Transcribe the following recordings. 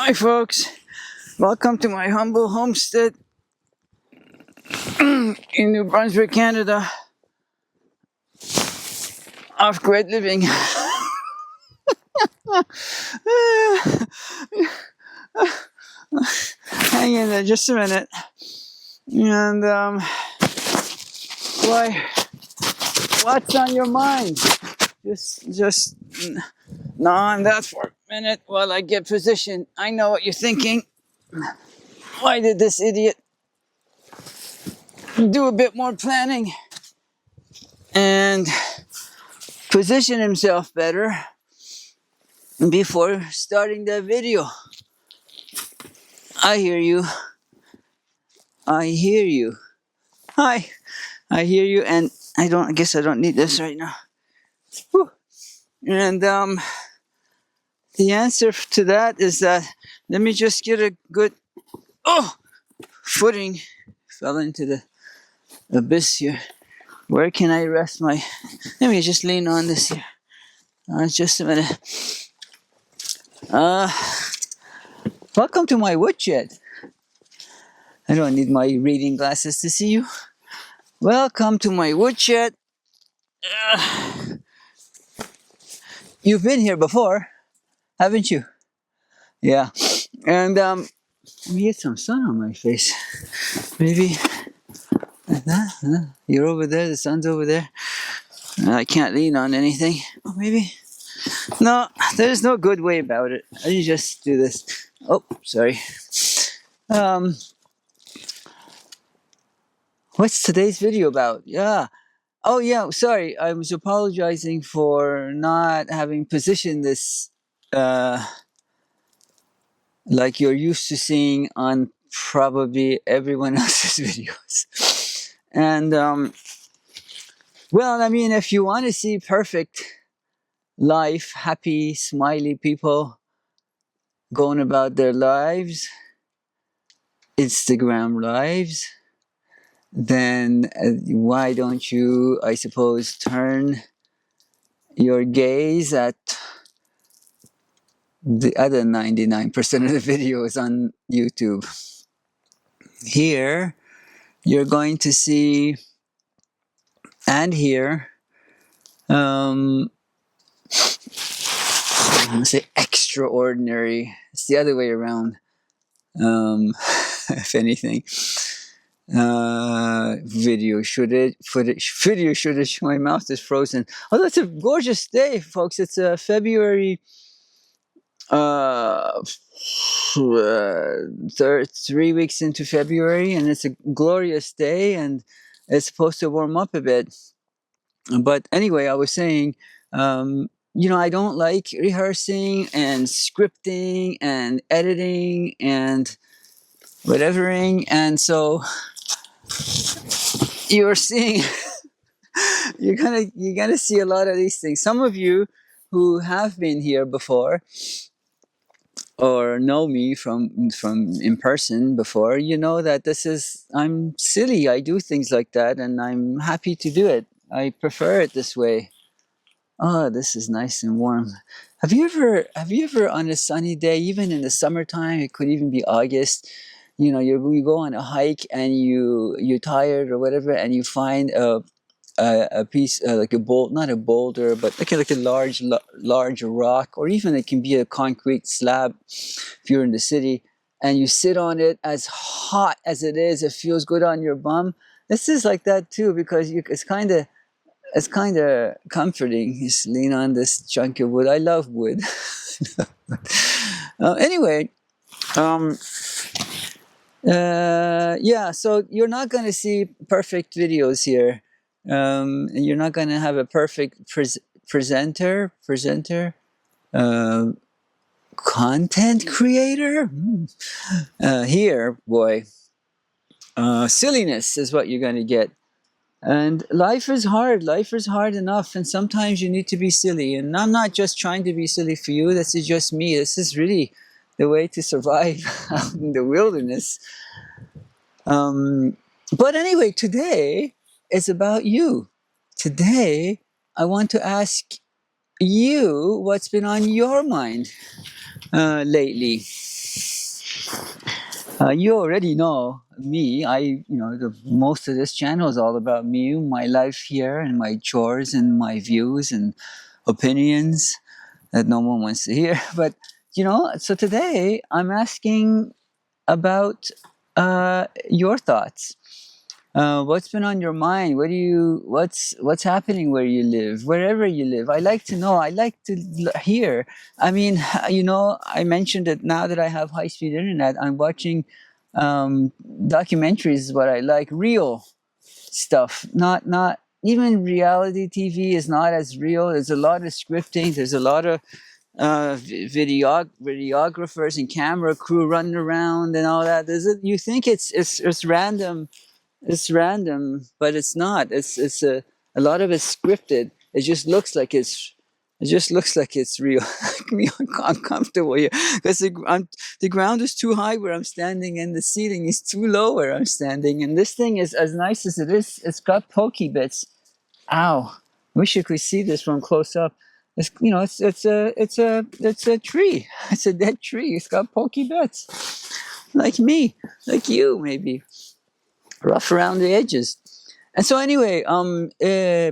Hi folks, welcome to my humble homestead in New Brunswick, Canada. Off-grid living. Hang in there just a minute. And what's on your mind? Just no, on that for a minute while I get positioned. I know what you're thinking. Why did this idiot do a bit more planning and position himself better before starting that video? I hear you. I hear you. Hi. I hear you, and I guess I don't need this right now. Whew. And the answer to that is that let me just get a good footing. Fell into the abyss here. Where can I rest my? Let me just lean on this here. Just a minute. Welcome to my woodshed. I don't need my reading glasses to see you. Welcome to my woodshed. You've been here before, haven't you? Yeah. And let me get some sun on my face. Maybe like that. You're over there, the sun's over there. I can't lean on anything. Oh, maybe. No, there's no good way about it. I just do this. Oh, sorry. What's today's video about? Yeah. Oh, yeah. Sorry. I was apologizing for not having positioned this like you're used to seeing on probably everyone else's videos. And, well, I mean, if you want to see perfect life, happy, smiley people going about their lives, Instagram lives, then why don't you, I suppose, turn your gaze at the other 99% of the videos on YouTube. Here, you're going to see and hear, I'm going to say extraordinary. It's the other way around, if anything. Video footage. My mouth is frozen. Oh, that's a gorgeous day, folks. It's February 3 weeks into February, and it's a glorious day, and it's supposed to warm up a bit. But anyway, I was saying, I don't like rehearsing and scripting and editing and whatevering, and so you're seeing you're gonna see a lot of these things. Some of you who have been here before or know me from in person before, you know that I'm silly. I do things like that, and I'm happy to do it. I prefer it this way. Oh, this is nice and warm. Have you ever on a sunny day, even in the summertime, it could even be August, you go on a hike and you're tired or whatever, and you find a piece, like not a boulder, but like a large rock, or even it can be a concrete slab if you're in the city, and you sit on it. As hot as it is, it feels good on your bum. This is like that too, because it's kind of comforting. Just lean on this chunk of wood. I love wood. Anyway, yeah, so you're not going to see perfect videos here. And you're not going to have a perfect presenter, content creator. Here, boy, silliness is what you're going to get. And life is hard. Life is hard enough, and sometimes you need to be silly. And I'm not just trying to be silly for you. This is just me. This is really the way to survive out in the wilderness. But anyway, today is about you. Today, I want to ask you what's been on your mind lately. You already know me. Most of this channel is all about me, my life here, and my chores and my views and opinions that no one wants to hear. But so today I'm asking about your thoughts. What's been on your mind? What's happening where you live, wherever you live? I like to know. I like to hear. I mean, I mentioned that now that I have high-speed internet, I'm watching documentaries. Is what I like, real stuff. Not even reality TV is not as real. There's a lot of scripting. There's a lot of videographers and camera crew running around and all that. You think it's random, but it's not. It's a lot of it's scripted. It just looks like it's real. Make me uncomfortable here because the ground is too high where I'm standing and the ceiling is too low where I'm standing. And this thing is as nice as it is. It's got pokey bits. Ow! Wish you could see this from close up. It's a tree. It's a dead tree. It's got pokey bits, like me, like you, maybe rough around the edges. And so anyway,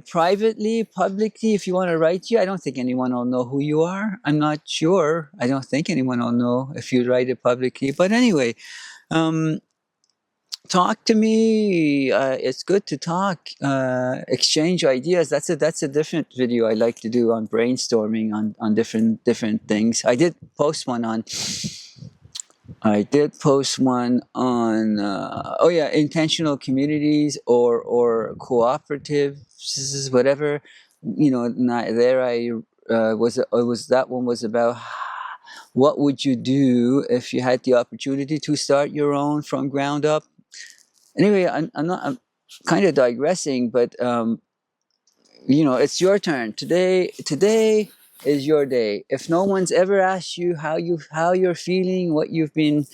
privately, publicly, if you want to write you, I don't think anyone will know who you are. I'm not sure. I don't think anyone will know if you write it publicly. But anyway, talk to me. It's good to talk, exchange ideas. That's a different video I like to do on brainstorming on different things. I did post one on intentional communities or cooperatives, whatever. There I was that one was about what would you do if you had the opportunity to start your own from ground up. Anyway, I'm kind of digressing, but it's your turn today. Today is your day. If no one's ever asked you how you're feeling, what you've been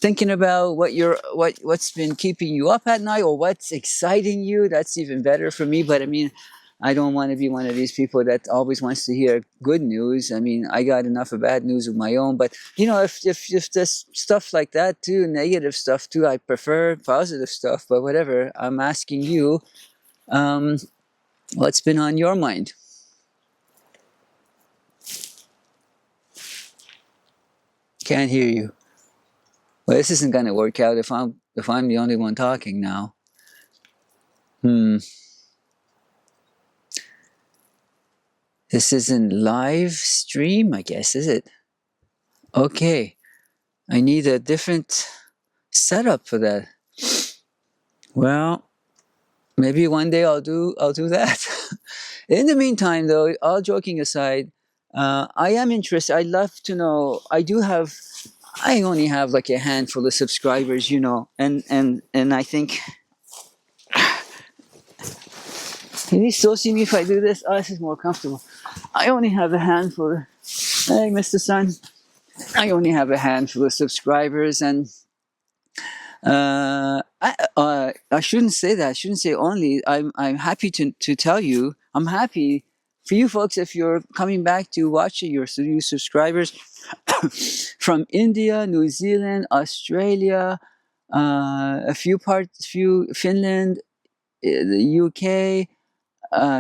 thinking about, what's been keeping you up at night, or what's exciting you, that's even better for me. But I mean, I don't want to be one of these people that always wants to hear good news. I mean, I got enough of bad news of my own. But if there's stuff like that too, negative stuff too, I prefer positive stuff. But whatever, I'm asking you, what's been on your mind? Can't hear you. Well, this isn't going to work out if I'm the only one talking now. This isn't live stream, I guess, is it? Okay. I need a different setup for that. Well, maybe one day I'll do that. In the meantime, though, all joking aside, I am interested. I'd love to know. I only have like a handful of subscribers, and I think. Can you still see me if I do this? Oh, this is more comfortable. I only have a handful. Hey, Mr. Sun. I only have a handful of subscribers, and I shouldn't say that. I shouldn't say only. I'm happy to tell you. I'm happy for you folks if you're coming back to watch it. Your new subscribers from India, New Zealand, Australia, a few Finland, the UK,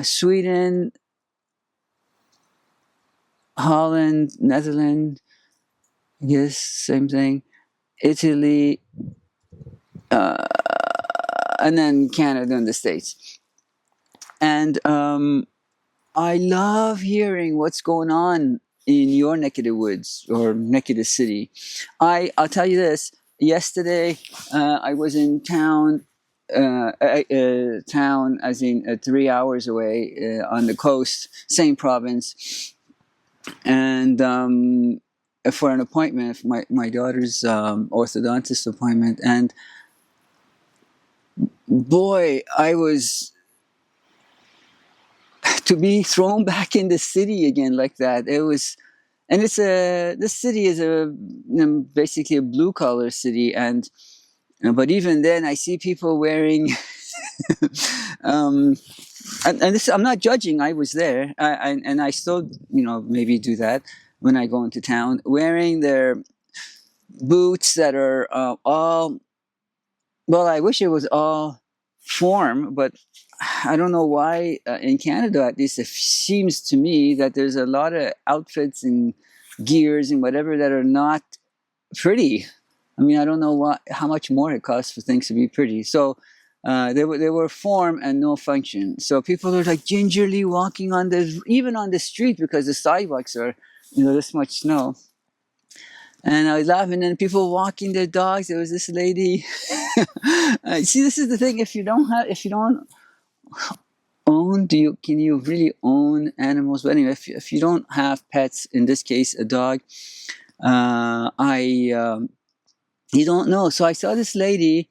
Sweden, Holland, Netherlands. Yes, same thing. Italy, and then Canada and the States. And I love hearing what's going on in your neck of the woods or neck of the city. I'll tell you this. Yesterday, I was in town, town as in 3 hours away on the coast, same province, and for an appointment, for my daughter's orthodontist appointment. And boy, I was to be thrown back in the city again like that. It was, and this city is basically a blue collar city, and but even then, I see people wearing. And this, I'm not judging. I was there, and I still, maybe do that when I go into town, wearing their boots that are all, well, I wish it was all form, but I don't know why in Canada, at least, it seems to me that there's a lot of outfits and gears and whatever that are not pretty. I mean, I don't know how much more it costs for things to be pretty. So they were form and no function. So people are like gingerly walking on even on the street because the sidewalks are, this much snow. And I was laughing, and people walking their dogs. There was this lady. See, this is the thing. If you don't own, can you really own animals? But anyway, if you don't have pets, in this case, a dog, you don't know. So I saw this lady,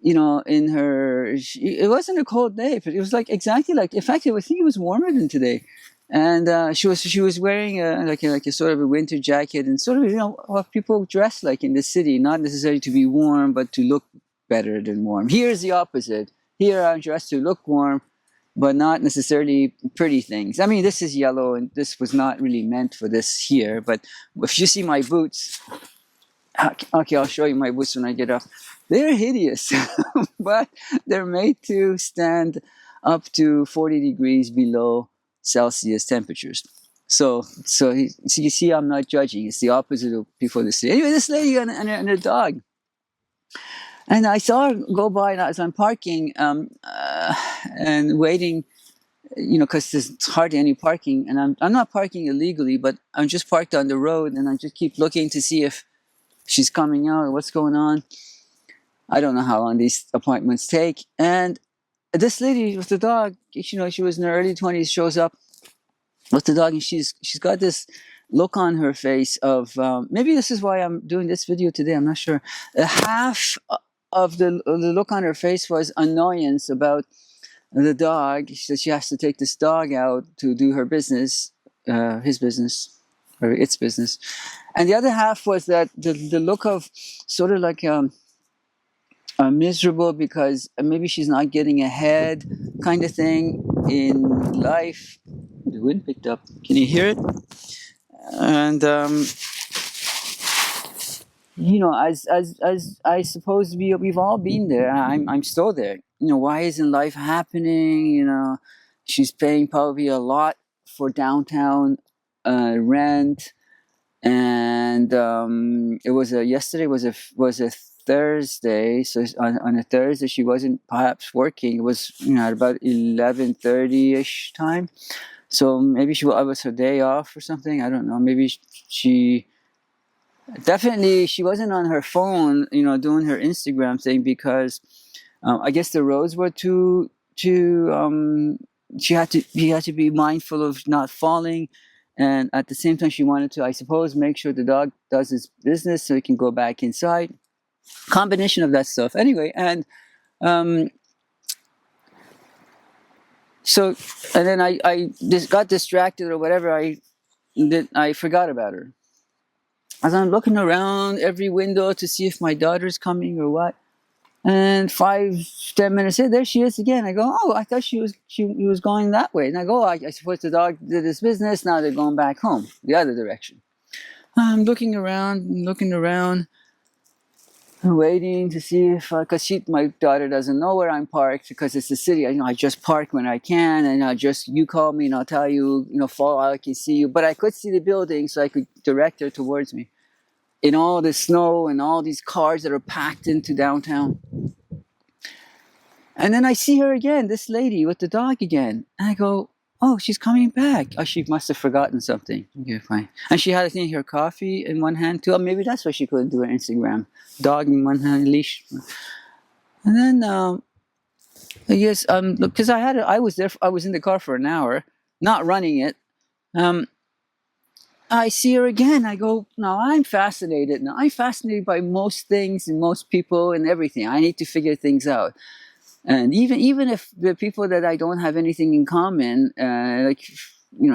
in it wasn't a cold day, but it was like exactly like, in fact, I think it was warmer than today. And she was wearing like a sort of a winter jacket and sort of, what people dress like in the city, not necessarily to be warm, but to look better than warm. Here's the opposite. Here I'm dressed to look warm, but not necessarily pretty things. I mean, this is yellow, and this was not really meant for this here. But if you see my boots, okay, I'll show you my boots when I get up. They're hideous, but they're made to stand up to 40 degrees below Celsius temperatures. So you see, I'm not judging. It's the opposite of people that say. Anyway, this lady and her dog. And I saw her go by as I'm parking and waiting, because there's hardly any parking. And I'm not parking illegally, but I'm just parked on the road, and I just keep looking to see if she's coming out or what's going on. I don't know how long these appointments take. And this lady with the dog, she was in her early 20s, shows up with the dog, and she's got this look on her face of, maybe this is why I'm doing this video today, I'm not sure. Half of the look on her face was annoyance about the dog. She said she has to take this dog out to do her business, his business, or its business. And the other half was that the look of sort of like miserable because maybe she's not getting ahead kind of thing in life. The wind picked up. Can you hear it? And as I suppose we've all been there. I'm still there. Why isn't life happening? She's paying probably a lot for downtown rent, and yesterday was a Thursday. So on a Thursday she wasn't perhaps working. It was at about 11:30ish time. So maybe it was her day off or something. I don't know. Maybe she wasn't on her phone, doing her Instagram thing because I guess the roads were too. She had to be mindful of not falling, and at the same time she wanted to, I suppose, make sure the dog does his business so he can go back inside. Combination of that stuff. Anyway, and so, and then I just got distracted or whatever. I forgot about her. As I'm looking around every window to see if my daughter's coming or what, and 5-10 minutes in, there she is again. I go, oh, I thought she was going that way. And I go, I suppose the dog did his business. Now they're going back home, the other direction. I'm looking around, waiting to see if, because my daughter doesn't know where I'm parked because it's the city. I just park when I can, and you call me and I'll tell you, fall out, I can see you. But I could see the building, so I could direct her towards me. In all the snow and all these cars that are packed into downtown. And then I see her again, this lady with the dog again. And I go, oh, she's coming back. Oh, she must have forgotten something. Okay, fine. And she had, I think, her coffee in one hand too. Maybe that's why she couldn't do her Instagram. Dog in one hand, leash. And then, yes, because I was in the car for an hour, not running it. I see her again. I go, now I'm fascinated. Now I'm fascinated by most things and most people and everything. I need to figure things out. And even if the people that I don't have anything in common, like,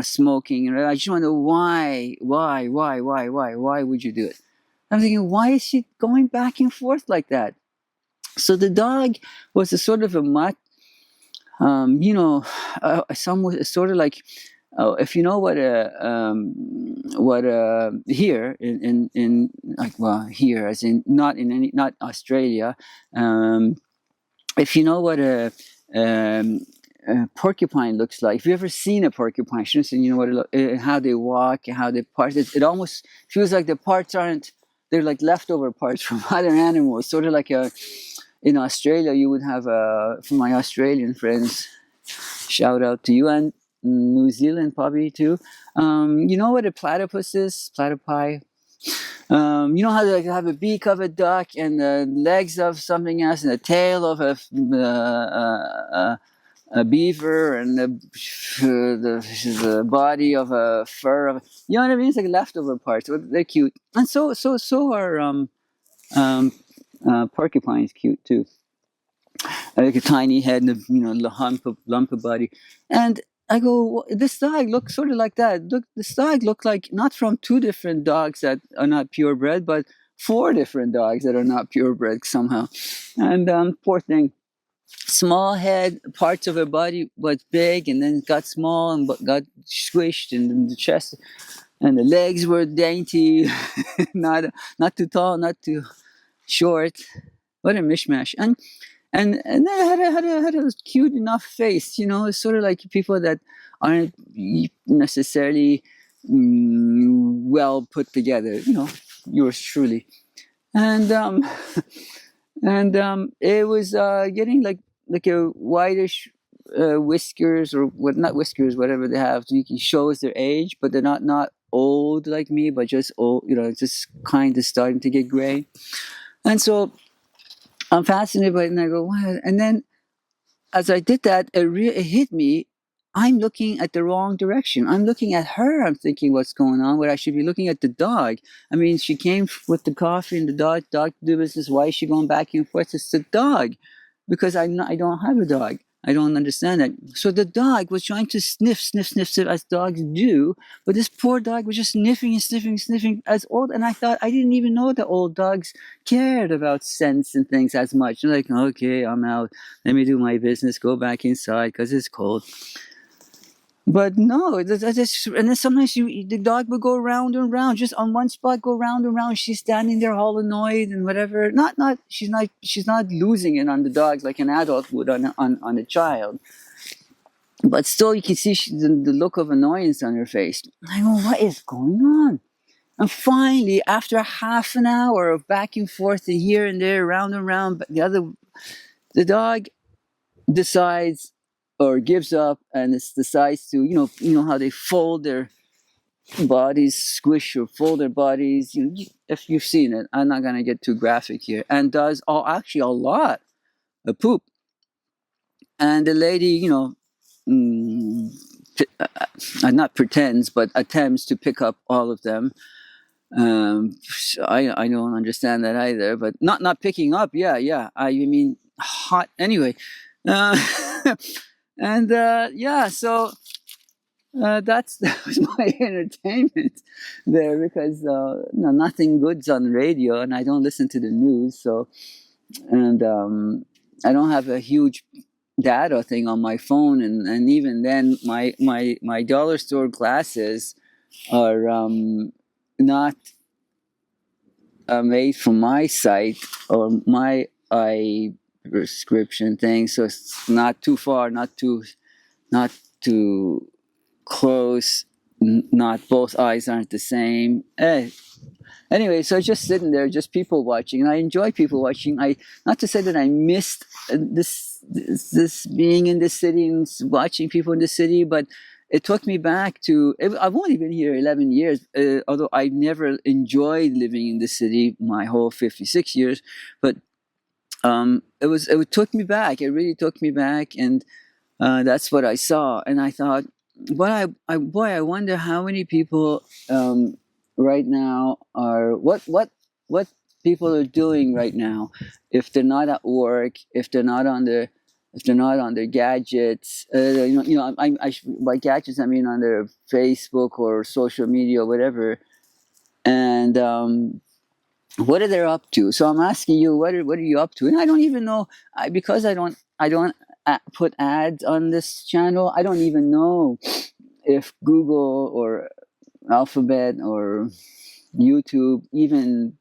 smoking, and I just wonder why would you do it? I'm thinking, why is she going back and forth like that? So the dog was a sort of a mutt, sort of like Oh, if you know what here in like, well, here as in not in any, not Australia, um, if you know what a porcupine looks like, if you've ever seen a porcupine, shouldn't say, you know what how they walk, how they parts. It almost feels like the parts aren't. They're like leftover parts from other animals, sort of like a. In Australia, you would have for my Australian friends. Shout out to you, and New Zealand probably too. You know what a platypus is? Platypi. You know how they like have a beak of a duck and the legs of something else and the tail of a beaver and the body of a fur of, you know what I mean? It's like leftover parts. They're cute, and so are porcupines cute too. Like a tiny head and a, you know, lump of body. And I go, this dog looks sort of like that. Look, this dog looked like not from two different dogs that are not purebred, but four different dogs that are not purebred somehow. And poor thing, small head, parts of her body was big, and then got small and got squished, and the chest and the legs were dainty, not not too tall, not too short. What a mishmash! And then had a cute enough face, you know. It's sort of like people that aren't necessarily well put together, you know. Yours truly, and it was getting like a whitish whiskers or what, not whiskers, whatever they have. So it shows their age, but they're not old like me, but just old, you know, just kind of starting to get gray. And so I'm fascinated by it, and I go, what? And then as I did that, it hit me. I'm looking at the wrong direction. I'm looking at her. I'm thinking, what's going on? Where I should be looking at the dog. I mean, she came with the coffee and the dog to do business. Why is she going back and forth? It's the dog, because I don't have a dog. I don't understand that. So the dog was trying to sniff, as dogs do. But this poor dog was just sniffing and sniffing as old. And I thought, I didn't even know that old dogs cared about scents and things as much. They're like, okay, I'm out. Let me do my business. Go back inside because it's cold. But no, and then sometimes the dog would go round and round, just on one spot, go round and round. She's standing there all annoyed and whatever. She's not losing it on the dog like an adult would on a child. But still, you can see the look of annoyance on her face. I go, what is going on? And finally, after half an hour of back and forth, and here and there, round and round, the dog decides or gives up, and it decides to, you know how they fold their bodies, squish or fold their bodies, you know, if you've seen it. I'm not going to get too graphic here. And does actually a lot of poop. And the lady, you know, not pretends, but attempts to pick up all of them. I don't understand that either, but not picking up. Yeah. I mean, hot anyway. Uh, and yeah, so that was my entertainment there, because no, nothing good's on the radio, and I don't listen to the news. So, and I don't have a huge data thing on my phone, and even then, my dollar store glasses are not made from my site or my eye prescription thing, so it's not too far, not too close, not both eyes aren't the same. Anyway, so just sitting there, just people watching, and I enjoy people watching. Not to say that I missed this being in the city and watching people in the city, but it took me back to. I've only been here 11 years, although I never enjoyed living in the city my whole 56 years. But it took me back. It really took me back, and that's what I saw. And I thought, I wonder how many people right now are what people are doing right now, if they're not at work, if they're not on their gadgets. By gadgets I mean on their Facebook or social media or whatever. And what are they up to? So I'm asking you, what are you up to? And I don't even know, because I don't put ads on this channel. I don't even know if Google or Alphabet or YouTube even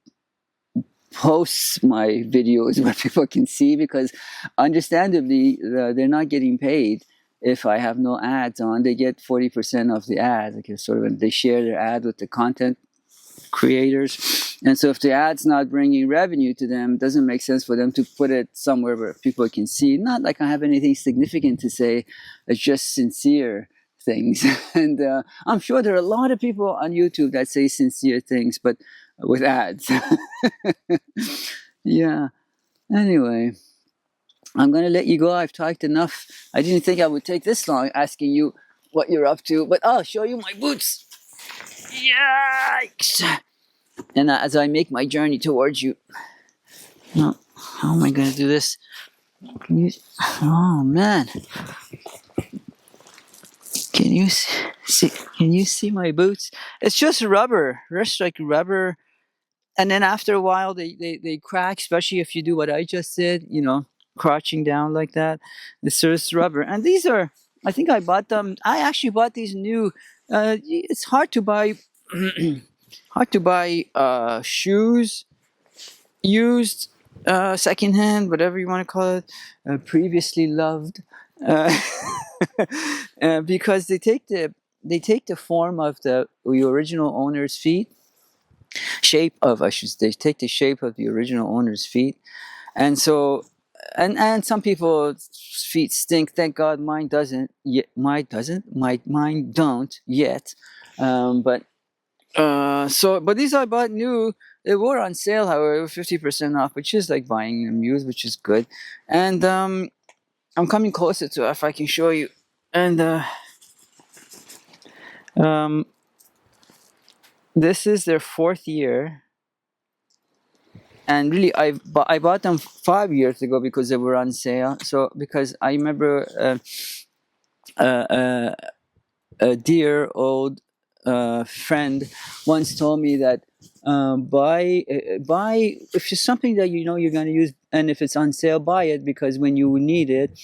posts my videos where people can see, because understandably they're not getting paid if I have no ads on. They get 40% of the ad, like sort of, they share their ad with the content creators. And so if the ad's not bringing revenue to them, it doesn't make sense for them to put it somewhere where people can see. Not like I have anything significant to say, it's just sincere things. And I'm sure there are a lot of people on YouTube that say sincere things, but with ads. Yeah. Anyway, I'm going to let you go. I've talked enough. I didn't think I would take this long asking you what you're up to, but I'll show you my boots. Yikes! And as I make my journey towards you, no, how am I going to do this? Can you? Oh man! Can you see? Can you see my boots? It's just rubber, just like rubber. And then after a while, they crack, especially if you do what I just did. You know, crouching down like that. It's just rubber. And these are, I think I bought them. I actually bought these new. It's hard to buy. Hard to buy shoes used, secondhand, whatever you want to call it, previously loved, uh, because they take the form of the original owner's feet, shape of, I should say, take the shape of the original owner's feet, and so. And some people's feet stink. Thank God mine doesn't. Yet mine doesn't. Mine don't yet. But but these I bought new. They were on sale, however, 50% off, which is like buying them used, which is good. And I'm coming closer to if I can show you. And um, this is their 4th year. And really, I bought them 5 years ago because they were on sale. So because I remember a dear old friend once told me that buy if it's something that you know you're going to use, and if it's on sale, buy it, because when you need it,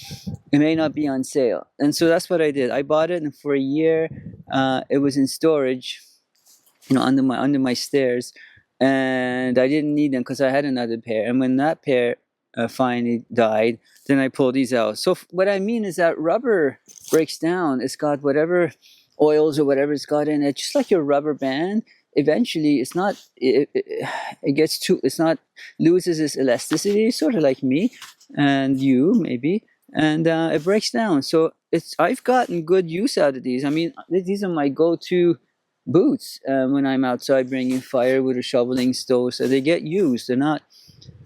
it may not be on sale. And so that's what I did. I bought it, and for a year, it was in storage, you know, under my stairs, and I didn't need them because I had another pair. And when that pair finally died, then I pulled these out. So what I mean is that rubber breaks down. It's got whatever oils or whatever it's got in it, just like your rubber band. Eventually, it's not. It gets too. It's not, loses its elasticity, sort of like me and you maybe, and it breaks down. So I've gotten good use out of these. I mean, these are my go-to boots when I'm outside bringing firewood or shoveling stove. So they get used. They're not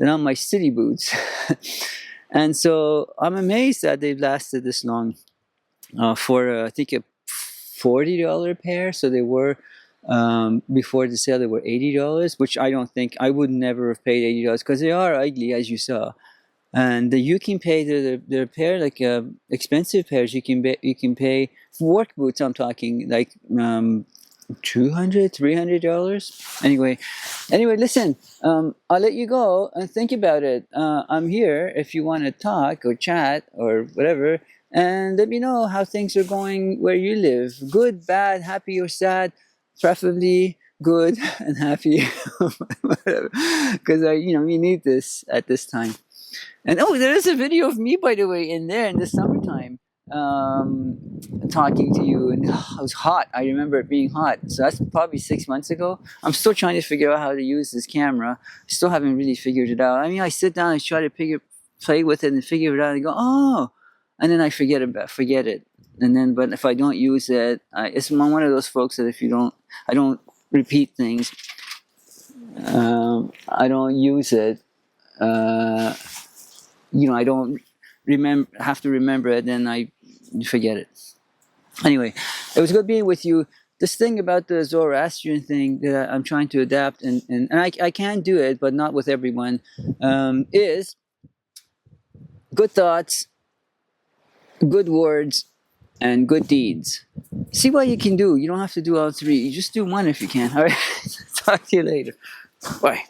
my city boots. And so I'm amazed that they've lasted this long for I think a $40 pair. So they were before the sale, they were $80, which I don't think, I would never have paid $80 because they are ugly, as you saw. And you can pay the pair, like expensive pairs. You can pay for work boots. I'm talking like $200, $300. Anyway, listen. I'll let you go and think about it. I'm here if you want to talk or chat or whatever, and let me know how things are going where you live. Good, bad, happy, or sad. Preferably good and happy, because we need this at this time. And there is a video of me, by the way, in there in the summertime, talking to you, and it was hot. I remember it being hot. So that's probably 6 months ago. I'm still trying to figure out how to use this camera. I still haven't really figured it out. I mean, I sit down and try to play with it and figure it out and go, oh, and then I forget it. And then, but if I don't use it, it's one of those folks that I don't repeat things. I don't use it. I don't have to remember it, then I forget it. Anyway, it was good being with you. This thing about the Zoroastrian thing that I'm trying to adapt, and I can do it, but not with everyone, is good thoughts, good words, and good deeds. See what you can do. You don't have to do all three. You just do one if you can. All right. Talk to you later. Bye.